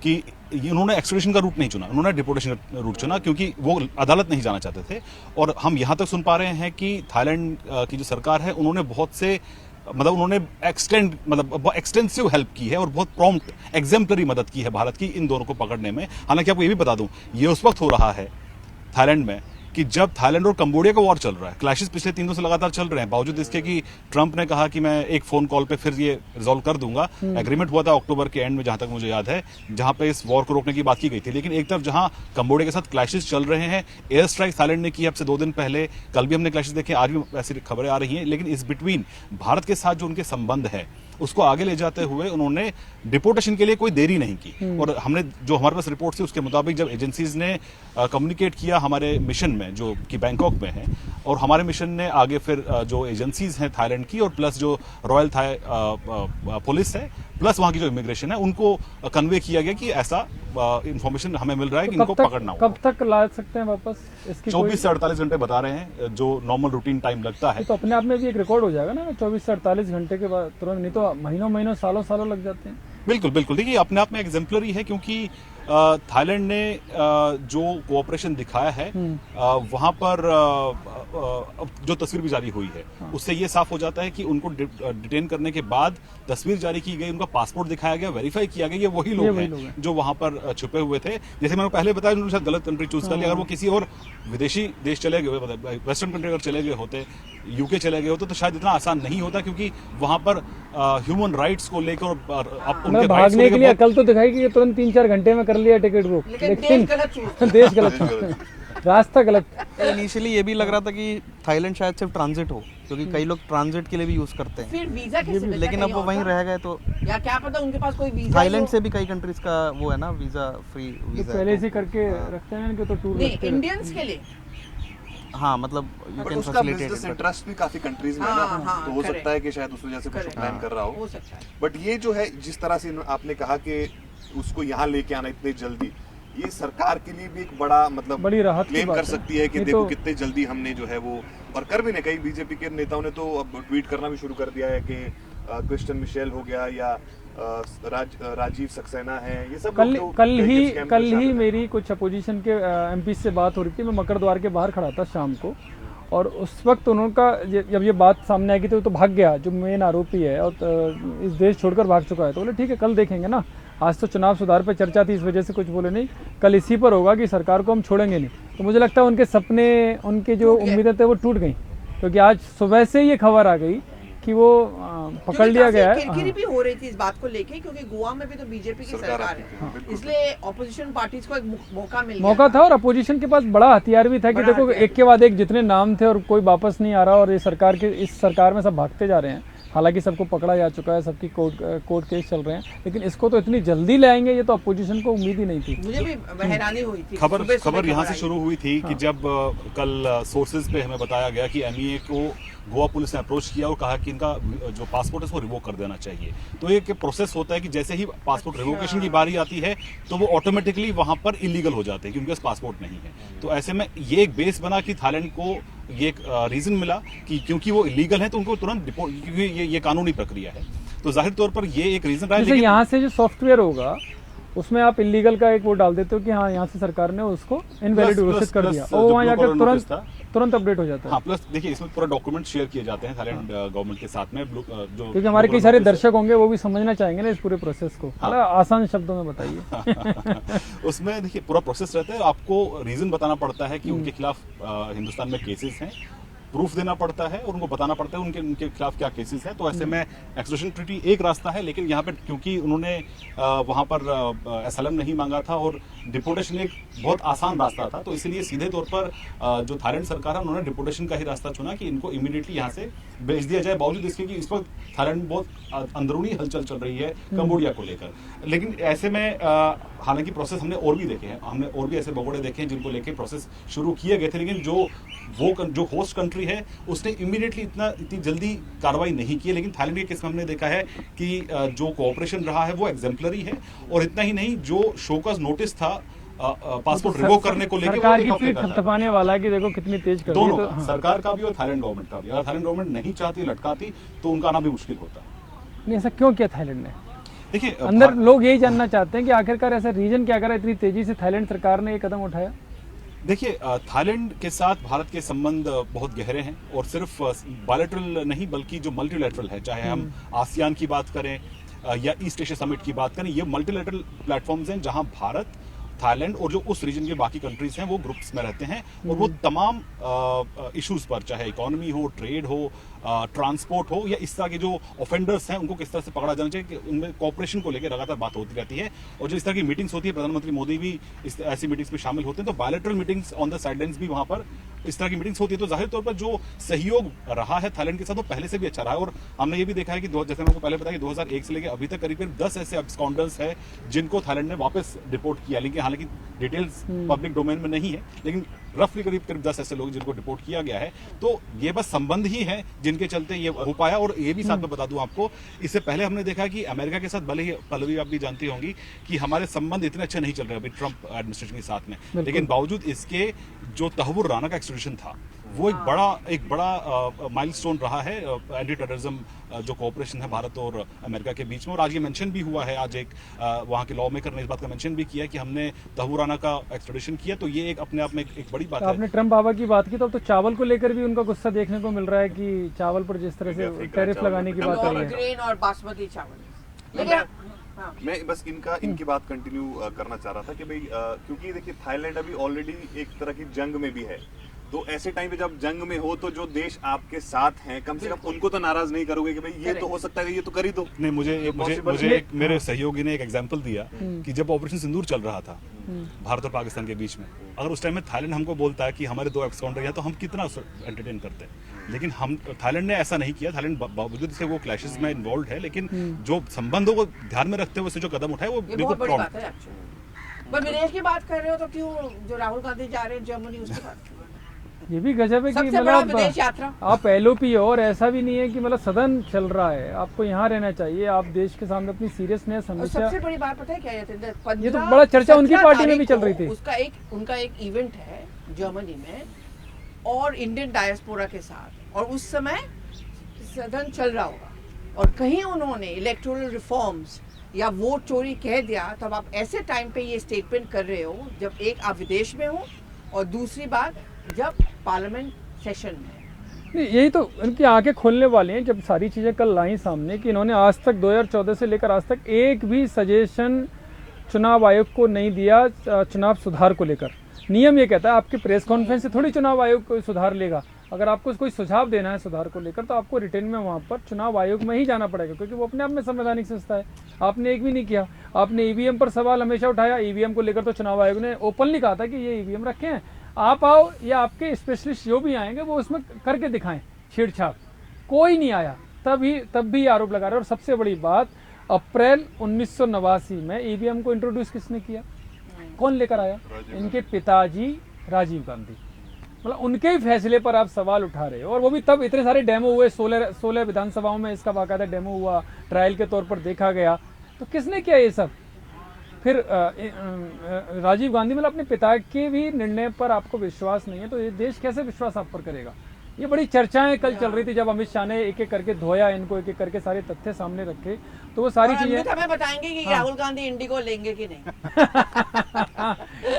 कि उन्होंने एक्सट्रेडिशन का रूट नहीं चुना, उन्होंने डिपोर्टेशन का रूट चुना, क्योंकि वो अदालत नहीं जाना चाहते थे। और हम यहाँ तक सुन पा रहे हैं कि थाईलैंड की जो सरकार है उन्होंने बहुत से उन्होंने एक्सटेंसिव हेल्प की है और बहुत प्रॉम्प्ट एग्जेम्पलरी मदद की है भारत की इन दोनों को पकड़ने में। हालांकि आपको ये भी बता दूं, ये उस वक्त हो रहा है थाईलैंड में कि जब थाईलैंड और कंबोडिया का वॉर चल रहा है। क्लैशेस पिछले 3 दिनों से लगातार चल रहे हैं, बावजूद इसके कि ट्रंप ने कहा कि मैं एक फोन कॉल पे फिर ये रिजॉल्व कर दूंगा। एग्रीमेंट हुआ था अक्टूबर के एंड में, जहां तक मुझे याद है, जहां पे इस वॉर को रोकने की बात की गई थी। लेकिन एक तरफ जहां कंबोडिया के साथ क्लैशेस चल रहे हैं, एयर स्ट्राइक थाईलैंड ने की अब से 2 दिन पहले, कल भी हमने क्लैशेस देखे, आज भी ऐसी खबरें आ रही हैं। लेकिन इस बिटवीन भारत के साथ जो उनके संबंध है उसको आगे ले जाते हुए उन्होंने डिपोर्टेशन के लिए कोई देरी नहीं की। और हमने जो हमारे पास रिपोर्ट थी उसके मुताबिक जब एजेंसीज ने कम्युनिकेट किया हमारे मिशन में जो कि बैंकॉक में है, और हमारे मिशन ने आगे फिर जो एजेंसीज हैं थाईलैंड की और प्लस जो रॉयल थाई पुलिस है प्लस वहाँ की जो इमिग्रेशन है उनको कन्वे किया गया कि ऐसा इंफॉर्मेशन हमें मिल रहा है कि इनको पकड़ना होगा। कब तक ला सकते हैं वापस इसकी? 24 से 48 घंटे बता रहे हैं जो नॉर्मल रूटीन टाइम लगता है। तो अपने आप में भी एक रिकॉर्ड हो जाएगा ना 24 से 48 घंटे के बाद तुरंत, नहीं तो महीनों महीनों सालों सालों लग जाते हैं। बिल्कुल बिल्कुल, देखिए अपने आप में एग्जाम्पलरी है क्योंकि थाईलैंड ने जो कोऑपरेशन दिखाया है वहां पर जो तस्वीर भी जारी हुई है उससे ये साफ हो जाता है कि उनको डिटेन करने के बाद तस्वीर जारी की गई, उनका पासपोर्ट दिखाया गया, वेरीफाई किया गया, ये वही लोग हैं जो वहां पर छुपे हुए थे। जैसे मैंने पहले बताया उन्होंने शायद गलत कंट्री चूज कर लिया। अगर वो किसी और विदेशी देश चले गए, वेस्टर्न कंट्री अगर चले गए होते, यूके चले गए होते, तो शायद इतना आसान नहीं होता क्योंकि वहां पर ह्यूमन राइट्स को लेकर भागने के लिए अकल तो दिखाई कि तुरंत 3-4 घंटे में कर लिया टिकट बुक, लेकिन देश गलत रास्ता गलत। इनिशियली ये भी लग रहा था कि थाईलैंड शायद सिर्फ ट्रांजिट हो, क्योंकि कई लोग ट्रांजिट के लिए भी यूज करते हैं। फिर वीजा कैसे मिलता? लेकिन अब वो वहीं रह गए तो या क्या पता उनके पास कोई वीजा। थाईलैंड से भी कई कंट्रीज का वो है ना वीजा फ्री वीजा पहले से करके रखते हैं इनके तो टूर नहीं इंडियंस के लिए। हाँ मतलब यू बट कैन उसका फैसिलिटेट बिजनेस इंटरेस्ट भी काफी कंट्रीज में है हाँ, ना, हाँ, तो हो correct. सकता है कि शायद उस वजह से कुछ Correct. प्लान कर रहा हो हो। सकता है। बट ये जो है जिस तरह से आपने कहा कि उसको यहाँ लेके आना इतने जल्दी, ये सरकार के लिए भी एक बड़ा मतलब बड़ी राहत की क्लेम बात कर है। सकती है कि ये देखो तो- कितने जल्दी हमने जो है वो, और कर भी नहीं, कई बीजेपी के नेताओं ने तो अब ट्वीट करना भी शुरू कर दिया है कि क्रिस्टियन मिशेल हो गया या राजीव सक्सेना है, ये सब कल लोग तो कल कई ही scam कल में ही शामिल हैं। मेरी कुछ अपोजिशन के एमपी से बात हो रही थी। मैं मकर द्वार के बाहर खड़ा था शाम को, और उस वक्त उनका जब ये बात सामने आई तो भाग गया जो मेन आरोपी है और इस देश छोड़कर भाग चुका है। तो बोले ठीक है कल देखेंगे ना, आज तो चुनाव सुधार पे चर्चा थी इस वजह से कुछ बोले नहीं, कल इसी पर होगा कि सरकार को हम छोड़ेंगे नहीं। तो मुझे लगता है उनके सपने, उनके जो उम्मीदें थे वो टूट गई, क्योंकि आज सुबह से ये खबर आ गई कि वो पकड़ लिया गया है। किरकिरी भी हो रही थी इस बात को लेके, क्योंकि गोवा में भी तो बीजेपी की सरकार सरकार आती थी, है, बिल्कुल। इसलिए ऑपोजिशन पार्टीज को एक मौका मिल गया मौका था, और अपोजिशन के पास बड़ा हथियार भी था कि बड़ा देखो हथियार एक के बाद एक जितने नाम थे और कोई वापस नहीं आ रहा, और ये सरकार के इस सरकार में सब भागते जा रहे हैं। हालांकि सबको पकड़ा जा चुका है, सबकी कोर्ट केस चल रहे हैं, लेकिन इसको तो इतनी जल्दी ले आएंगे ये तो अपोजिशन को उम्मीद ही नहीं थी। मुझे भी हैरानी हुई थी। खबर यहाँ से आई। शुरू हुई थी कि जब कल सोर्सेज पे हमें बताया गया कि एमईए को गोवा पुलिस ने अप्रोच किया और कहा कि इनका जो पासपोर्ट है उसको रिवोक कर देना चाहिए। तो एक प्रोसेस होता है कि जैसे ही पासपोर्ट रिवोकेशन की बारी आती है तो वो ऑटोमेटिकली वहां पर इलीगल हो जाते हैं क्योंकि उनके पास पासपोर्ट नहीं है। तो ऐसे में ये एक बेस बना कि थाईलैंड को ये एक रीजन मिला कि क्योंकि वो इलीगल है तो उनको तुरंत डिपोर्ट, क्योंकि ये कानूनी प्रक्रिया है, तो जाहिर तौर पर ये एक रीजन रहा है। जैसे यहाँ से जो सॉफ्टवेयर होगा उसमें आप इलीगल का एक वो डाल देते हो कि हाँ यहाँ से सरकार ने उसको इनवैलिड घोषित कर दिया, और वहाँ जाकर तुरंत अपडेट हो जाता है। हाँ, प्लस देखिए इसमें पूरा डॉक्यूमेंट शेयर किए जाते हैं थाईलैंड गवर्नमेंट के साथ में, जो क्योंकि हमारे कई सारे दर्शक होंगे वो भी समझना चाहेंगे ना इस पूरे प्रोसेस को। हाँ। आसान शब्दों में बताइए। उसमें देखिए पूरा प्रोसेस रहता है, आपको रीजन बताना पड़ता है कि उनके खिलाफ हिंदुस्तान में केसेस हैं, प्रूफ देना पड़ता है और उनको बताना पड़ता है उनके खिलाफ क्या केसेस हैं। तो ऐसे में एक्सट्रेडिशन ट्रीटी एक रास्ता है, लेकिन यहाँ पे क्योंकि उन्होंने वहाँ पर एसाइलम नहीं मांगा था और डिपोर्टेशन एक बहुत आसान रास्ता था, तो इसलिए सीधे तौर पर जो थाईलैंड सरकार है उन्होंने डिपोर्टेशन का ही रास्ता चुना कि इनको इमीडिएटली यहाँ से भेज दिया जाए, बावजूद इसके कि इस वक्त थाईलैंड में बहुत अंदरूनी हलचल चल रही है कंबोडिया को लेकर। लेकिन ऐसे में हालांकि प्रोसेस हमने और भी देखे हैं, हमने और भी ऐसे भगोड़े देखे हैं जिनको लेके प्रोसेस शुरू किए गए थे, लेकिन जो होस्ट कंट्री है उसने इमीडिएटली इतनी जल्दी कार्रवाई नहीं की है। लेकिन थाईलैंड के केस में हमने देखा है कि जो कोऑपरेशन रहा है वो एग्जाम्पलरी है, और इतना ही नहीं जो शोकॉज नोटिस था पासपोर्ट रिवोक करने को लेकर सरकार की पीठ थपथपाने वाला है कि देखो कितनी तेज कर रही है। दोनों तो हाँ। सरकार का भी और थाईलैंड गवर्नमेंट का भी। अगर थाईलैंड गवर्नमेंट नहीं चाहती, लटकाती, तो उनका आना भी मुश्किल होता। नहीं, ऐसा क्यों किया थाईलैंड ने? देखिए अंदर लोग यही जानना चाहते हैं कि आखिरकार ऐसा रीजन क्या करा इतनी तेजी से थाईलैंड सरकार ने ये कदम उठाया। देखिए थाईलैंड के साथ भारत के संबंध बहुत गहरे हैं, और सिर्फ बायलैटरल नहीं बल्कि जो मल्टीलैटरल है, चाहे हम आसियान की बात करें या ईस्ट एशिया समिट की बात करें, ये मल्टीलैटरल प्लेटफॉर्म्स हैं जहां भारत, थाईलैंड और जो उस रीजन के बाकी कंट्रीज हैं वो ग्रुप्स में रहते हैं, और वो तमाम इश्यूज पर, चाहे इकोनॉमी हो, ट्रेड हो, ट्रांसपोर्ट हो या इस तरह के जो ऑफेंडर्स हैं उनको किस तरह से पकड़ा जाना चाहिए कि उनमें कॉपरेशन को लेकर लगातार बात होती रहती है। और जो इस तरह की मीटिंग्स होती है, प्रधानमंत्री मोदी भी ऐसी मीटिंग्स में शामिल होते हैं, तो bilateral meetings on the sidelines भी वहां पर इस तरह की मीटिंग्स होती है। तो जाहिर तौर पर जो सहयोग रहा है थाईलैंड के साथ वो पहले से भी अच्छा रहा है। और हमने ये भी देखा है कि जैसे मैंने आपको पहले बताया कि 2001 से लेकर अभी तक करीब 10 ऐसे एब्सकॉन्डर्स हैं जिनको थाईलैंड ने वापस डिपोर्ट किया। लेकिन हालांकि डिटेल्स पब्लिक डोमेन में नहीं है, लेकिन रफली करीब 10 ऐसे लोग जिनको डिपोर्ट किया गया है। तो ये बस संबंध ही है जिनके चलते ये हो पाया। और ये भी साथ में बता दूं आपको, इससे पहले हमने देखा कि अमेरिका के साथ भले ही पल्लवी आप भी जानती होंगी कि हमारे संबंध इतने अच्छे नहीं चल रहे अभी ट्रंप एडमिनिस्ट्रेशन के साथ में, लेकिन बावजूद इसके जो तहव्वुर राना का एक्सट्रेडिशन था वो एक बड़ा माइलस्टोन रहा है एंटी टेररिज्म जो कोऑपरेशन है भारत और अमेरिका के बीच में। और आज ये मेंशन भी हुआ है, आज एक वहाँ के लॉ मेकर ने इस बात का मेंशन भी किया कि हमने तहव्वुर राना का एक्सट्रेडिशन किया। तो ये एक अपने आप में एक बड़ी बात है। आपने ट्रम्प बाबा की बात की, तो चावल को लेकर भी उनका गुस्सा देखने को मिल रहा है कि चावल पर जिस तरह से टैरिफ लगाने की बात कर रही है। ग्रेन और बासमती चावल। लेकिन हाँ। मैं बस इनकी बात कंटिन्यू करना चाह रहा था कि भाई क्योंकि देखिए थाईलैंड अभी ऑलरेडी एक तरह की जंग में भी है, तो ऐसे टाइम पे जब जंग में हो तो जो देश आपके साथ हैं कम से कम उनको तो नाराज नहीं करोगे कि भाई ये तो हो सकता है ये तो कर ही दो। नहीं, मुझे एक मेरे सहयोगी ने एक एग्जांपल दिया कि जब ऑपरेशन सिंदूर चल रहा था भारत और पाकिस्तान के बीच में, अगर उस टाइम में थाईलैंड हमको बोलता है कि हमारे 2 एब्सकॉन्डर या तो हम कितना एंटरटेन करते हैं, लेकिन हम थाईलैंड ने ऐसा नहीं किया। थाईलैंड बावजूद से वो क्लैशेस में इन्वॉल्व है, लेकिन जो संबंधों को ध्यान में रखते हुए उसने जो कदम उठाए वो बिल्कुल बड़ी बात है। पर विदेश की बात कर रहे हो तो क्यों जो राहुल गांधी जा रहे हैं जर्मनी उसकी बात ये भी गजब है कि विदेश यात्रा आप एलओपी हो और ऐसा भी नहीं है कि मतलब सदन चल रहा है, आपको यहाँ रहना चाहिए। आप देश के सामने अपनी सीरियसनेस हमेशा। सबसे बड़ी बात पता है क्या है, ये तो बड़ा चर्चा उनकी पार्टी में भी चल रही थी। उनका एक इवेंट है जर्मनी में और इंडियन डायस्पोरा के साथ, और उस समय सदन चल रहा होगा और कहीं उन्होंने इलेक्टोरल रिफॉर्म्स या वोट चोरी कह दिया, तब आप ऐसे टाइम पे ये स्टेटमेंट कर रहे हो जब एक आप विदेश में हो और दूसरी बात जब पार्लियामेंट सेशन में। यही तो इनकी आंखें खोलने वाली हैं जब सारी चीज़ें कल आई सामने कि इन्होंने आज तक 2014 से लेकर आज तक एक भी सजेशन चुनाव आयोग को नहीं दिया चुनाव सुधार को लेकर। नियम ये कहता है आपकी प्रेस कॉन्फ्रेंस से थोड़ी चुनाव आयोग कोई सुधार लेगा। अगर आपको कोई सुझाव देना है सुधार को लेकर तो आपको रिटर्न में वहाँ पर चुनाव आयोग में ही जाना पड़ेगा, क्योंकि वो अपने आप में संवैधानिक संस्था है। आपने एक भी नहीं किया। आपने ईवीएम पर सवाल हमेशा उठाया, ईवीएम को लेकर तो चुनाव आयोग ने ओपनली कहा था कि ये ईवीएम रखे हैं, आप आओ या आपके स्पेशलिस्ट जो भी आएंगे वो उसमें करके दिखाएं छेड़छाड़। कोई नहीं आया, तब भी आरोप लगा रहे। और सबसे बड़ी बात, अप्रैल 1989 में ईवीएम को इंट्रोड्यूस किसने किया, कौन लेकर आया? इनके पिताजी राजीव गांधी। मतलब उनके ही फैसले पर आप सवाल उठा रहे हो, और वो भी तब इतने सारे डेमो हुए, 16 विधानसभाओं में इसका बाकायदा डेमो हुआ, ट्रायल के तौर पर देखा गया। तो किसने किया ये सब? फिर राजीव गांधी मतलब अपने पिता के भी निर्णय पर आपको विश्वास नहीं है तो ये देश कैसे विश्वास आप पर करेगा? ये बड़ी चर्चाएं कल चल रही थी जब अमित शाह ने एक एक करके धोया इनको, एक एक करके सारे तथ्य सामने रखे, तो वो सारी चीजें हमें बताएंगे कि राहुल गांधी इंडिगो लेंगे कि नहीं।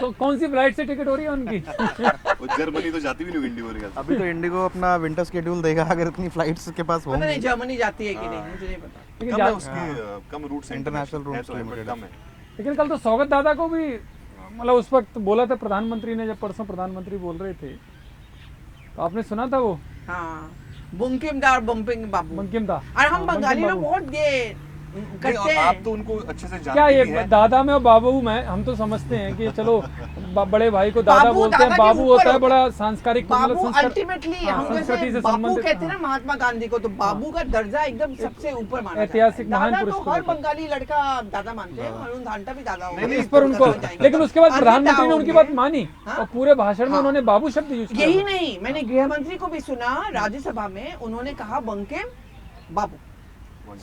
तो कौन सी फ्लाइट से टिकट हो रही है उनकी? जर्मनी तो जाती भी नहीं इंडिगो के साथ। अभी तो इंडिगो अपना विंटर शेड्यूल देगा अगर इतनी फ्लाइट्स के पास पता नहीं होंगी। जर्मनी जाती है कि नहीं, मुझे नहीं पता। लेकिन कम है उसके कम रूट्स इंटरनेशनल रूट्स लिमिटेड कम है। लेकिन कल तो स्वागत दादा को भी मतलब उस वक्त बोला था प्रधानमंत्री ने, जब परसों प्रधानमंत्री बोल रहे थे तो आपने सुना था वो? हाँ, बुंकिम दा और बम्पिंग बाबू। बंकिम दा। और हम बंगाली लोग बहुत ये करते हैं। आप तो उनको अच्छे से जानते क्या ये भी हैं। दादा में और बाबू में हम तो समझते हैं कि चलो बड़े भाई को दादा बाबू बोलते हैं, दादा के बाबू ऊपर होता है होता बड़ा सांस्कारिक बाबू अल्टीमेटली हम संस्कृति जैसे से बापू संबंधित। कहते हैं ना महात्मा गांधी को, तो बाबू का दर्जा एकदम सबसे ऊपर माना ऐतिहासिक जाता है। महान दादा पुरुष तो को हर लेकर। बंगाली लड़का दादा मानते हैं, अरुण धांटा भी दादा होगा। इस पर उनको, लेकिन उसके बाद अमित प्रधानमंत्री ने उनकी होंगे। बात मानी हाँ? और पूरे भाषण में हाँ। उन्होंने बाबू शब्द यूज किया। यही नहीं, मैंने गृह मंत्री को भी सुना राज्यसभा में, उन्होंने कहा बंकिम बाबू।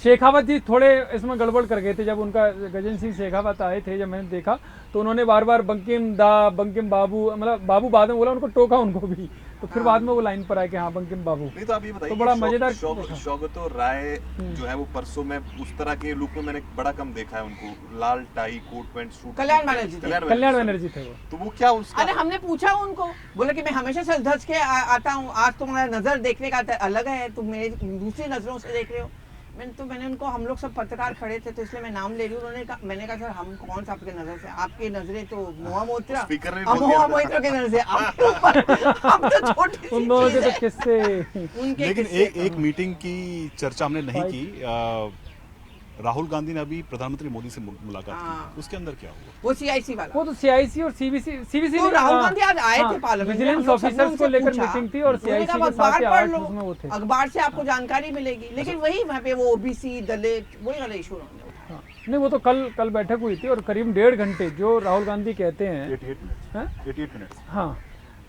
शेखावत जी थोड़े इसमें गड़बड़ कर गए थे जब उनका गजेंद्र सिंह शेखावत आए थे, जब मैंने देखा तो उन्होंने बार बार बंकिम दा, बंकिम बाबू, मतलब बाबू बाद में बोला, उनको टोका उनको भी, तो फिर बाद में वो लाइन पर आए कि हाँ बंकिम बाबू। नहीं तो आप ये बताइए तो बड़ा कि मजेदार शौकतो राय जो है वो परसों में उस तरह के लुक में मैंने बड़ा कम देखा है उनको, लाल tie coat pant suit. Kalyan Banerjee थे वो। तो वो क्या उसका अरे हमने पूछा उनको, बोला कि मैं हमेशा सर धस के आता हूँ, आज तुम्हारा नजर देखने का अलग है, तुम मेरे दूसरी नजरों से देख रहे हो। मैंने उनको, हम लोग सब पत्रकार खड़े थे तो इसलिए मैं नाम ले रही हूँ। उन्होंने कहा, मैंने कहा सर हम कौन सा आपके नजर से, आपकी नजरें तो मुआ मोत्रा, स्पीकर ने हम बोल दिया मुआ था। मोत्रा के नजर से आपके ऊपर हम तो छोटी सी उन दोनों चीज़ के तो है। किस्से उनके लेकिन किस्से। एक मीटिंग की चर्चा हमने नहीं की। राहुल गांधी ने अभी प्रधानमंत्री मोदी से मुलाकात हाँ। की, उसके अंदर क्या हुआ? वो CIC वाला, वो तो CIC और CBC तो राहुल गांधी आज आए थे पार्लियामेंट में, विजिलेंस हम लोग सबने ऑफिसर्स को उनसे लेकर पूछा। मीटिंग थी और उन्होंने CIC कहा, के साथ अखबार ही पढ़ 8 लो, उसमें वो थे। अखबार से आपको जानकारी मिलेगी। लेकिन वही वहाँ पे वो OBC दलित वही वाला इशू उन्होंने उठाया। हाँ, नहीं वो तो कल बैठक हुई थी और करीब 1.5 घंटे जो राहुल गांधी कहते हैं 88 मिनट्स। हाँ,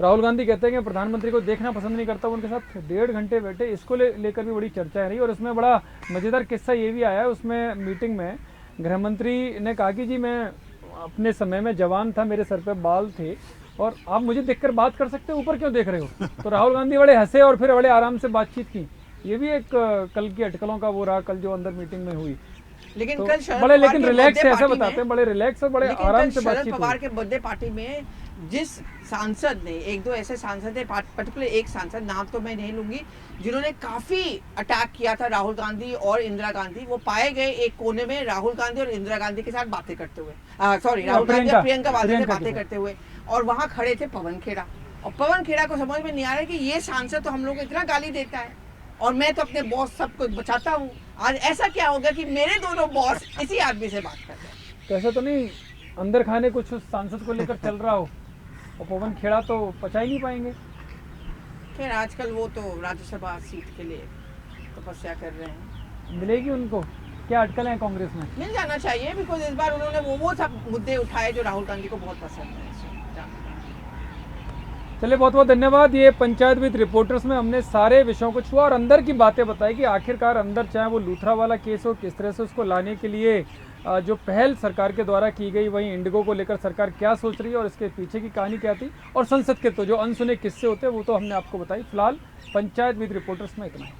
राहुल गांधी कहते हैं कि प्रधानमंत्री को देखना पसंद नहीं करता, वो उनके साथ 1.5 घंटे बैठे। इसको लेकर भी बड़ी चर्चा रही और उसमें बड़ा मज़ेदार किस्सा ये भी आया है। उसमें मीटिंग में गृह मंत्री ने कहा कि जी मैं अपने समय में जवान था, मेरे सर पे बाल थे और आप मुझे देखकर बात कर सकते हो, ऊपर क्यों देख रहे हो? तो राहुल गांधी बड़े हंसे और फिर बड़े आराम से बातचीत की। ये भी एक कल की अटकलों का वो रहा, कल जो अंदर मीटिंग में हुई। लेकिन तो कल शरद बड़े पवार लेकिन के रिलैक्स बर्थडे ऐसे पार्टी बताते हैं, में, बड़े रिलैक्स और बड़े लेकिन आराम कल से शरद बातचीत पवार हुई। के बर्थडे पार्टी में जिस सांसद ने, एक दो ऐसे सांसद है, पर्टिकुलर एक सांसद, नाम तो मैं नहीं लूंगी, जिन्होंने काफी अटैक किया था राहुल गांधी और इंदिरा गांधी, वो पाए गए एक कोने में राहुल गांधी और इंदिरा गांधी के साथ बातें करते हुए, सॉरी राहुल गांधी और प्रियंका गांधी से बातें करते हुए, और वहां खड़े थे पवन खेड़ा। और पवन खेड़ा को समझ में नहीं आ रहा है कि ये सांसद तो हम लोग को इतना गाली देता है और मैं तो अपने बॉस सबको बचाता हूँ। आज ऐसा क्या हो गया कि मेरे दोनों बॉस इसी आदमी से बात कर रहे हैं? तो ऐसा तो नहीं अंदर खाने कुछ उस सांसद को लेकर चल रहा हो और पवन खेड़ा तो पचा ही नहीं पाएंगे। खैर आजकल वो तो राज्यसभा सीट के लिए तपस्या कर रहे हैं, मिलेगी उनको? क्या अटकल है कांग्रेस में? मिल जाना चाहिए, बिकॉज इस बार उन्होंने वो सब मुद्दे उठाए जो राहुल गांधी को बहुत पसंद है। चलिए बहुत बहुत धन्यवाद। ये पंचायत विद रिपोर्टर्स में हमने सारे विषयों को छुआ और अंदर की बातें बताई कि आखिरकार अंदर चाहे वो लूथरा वाला केस हो, किस तरह से उसको लाने के लिए जो पहल सरकार के द्वारा की गई, वहीं इंडिगो को लेकर सरकार क्या सोच रही है और इसके पीछे की कहानी क्या थी, और संसद के तो जो अनसुने किस्से होते हैं वो तो हमने आपको बताई। फिलहाल पंचायत विद रिपोर्टर्स में इतना ही।